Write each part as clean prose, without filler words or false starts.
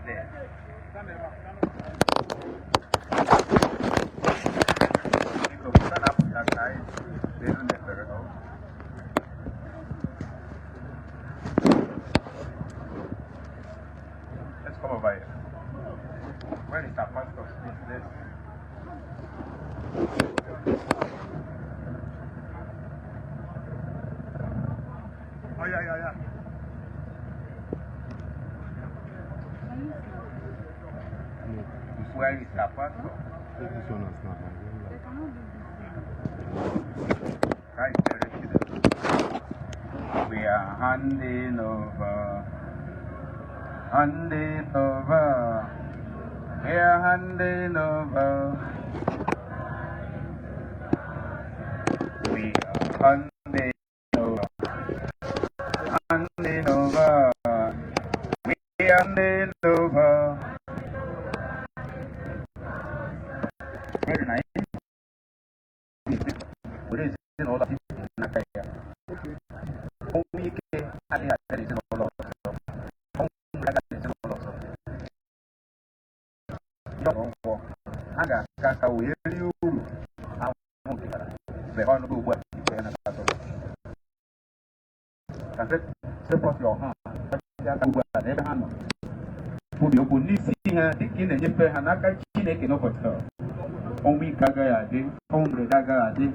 there. Let's come over here. Where is our pastor? This. Oh, yeah. Where is our pastor? This one is not Right there. We are handing over. We are handing over. We are handing over. Handing over. We are handing over. Very nice. What is it all of Nakaya? Only at the other is all of Aga kaka weli uru amu kibara le onu ugbu a ikwe na kaso kase support your hand aka ugbu a n'ebe ha nọ obi okwu n'isi ha dịka ị na-enyefe ha n'aka Chineke n'ụbọchị taa ọnwụ ike agaghị adị ọnwụ mberede agaghị adị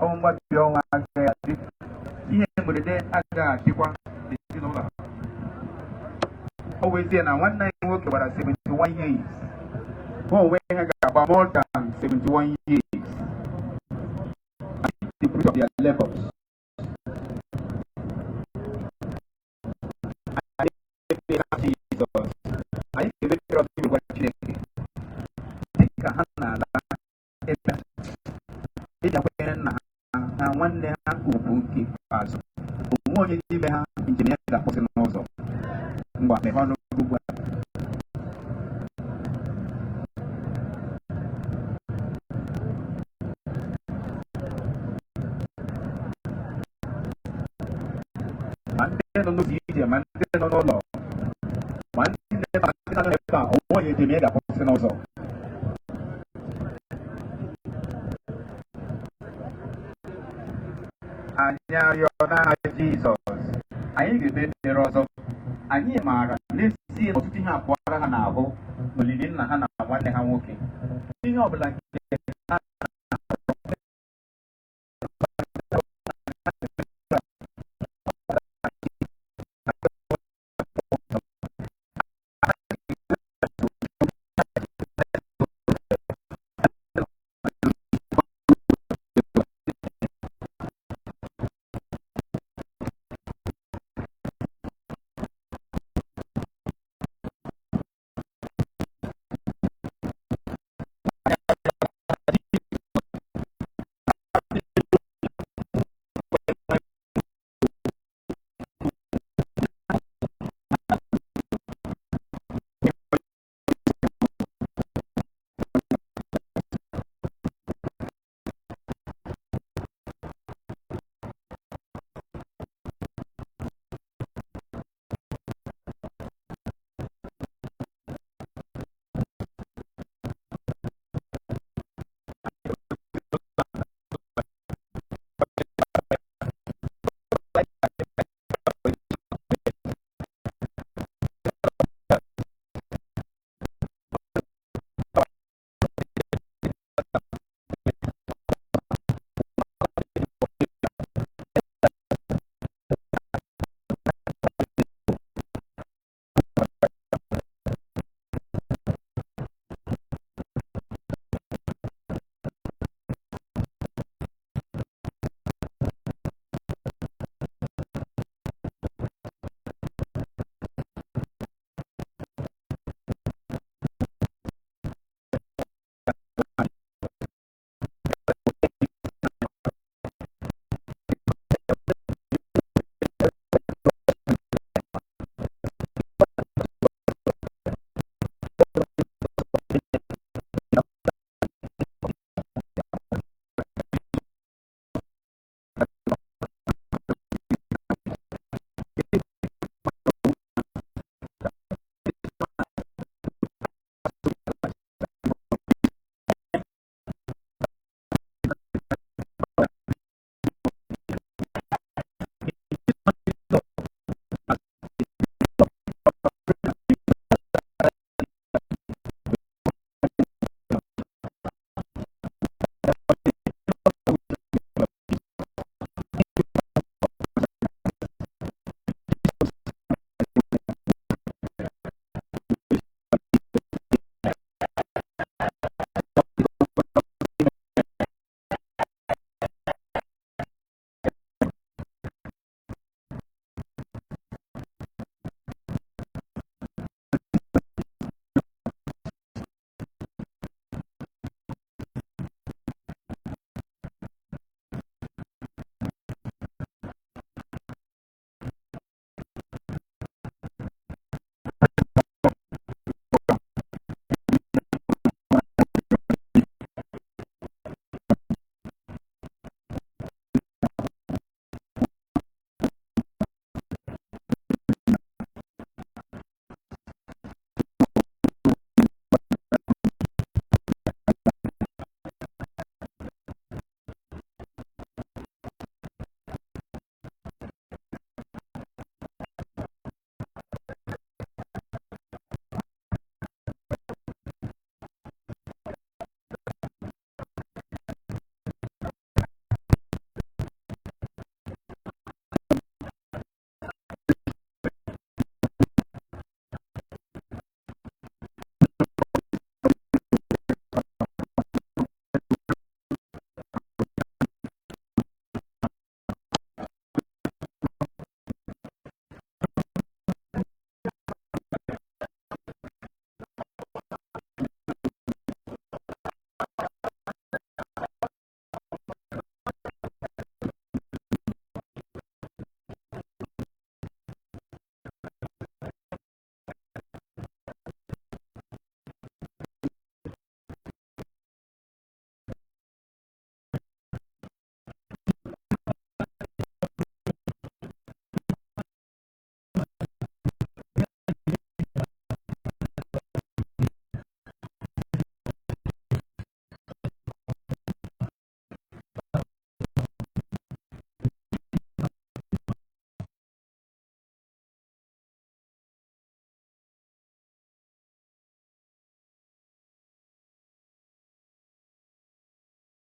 ọnwụ mgbabi ọnwa agaghị adị ihe mberede agaghị adịkwa n'ezinụlọ ha o wezie na nwanne anyị nwoke gbara 71 years one way about more than 71 years and the fruit of their labors. I think Jesus. I think the victory of the world think a hand na one day I could keep us. More you give her engineer that person also. What the honor non lo dice, ma non lo. Ma non fa, o è di mega forse non so. Anya yona Jesus. Anyị ga-ebe ọzọ. Anyị maara n'ezie ọtụtụ ihe abụọ ha na-ahụ n'olili nna ha na nwanne ha nwoke. Ihe ọbụla nke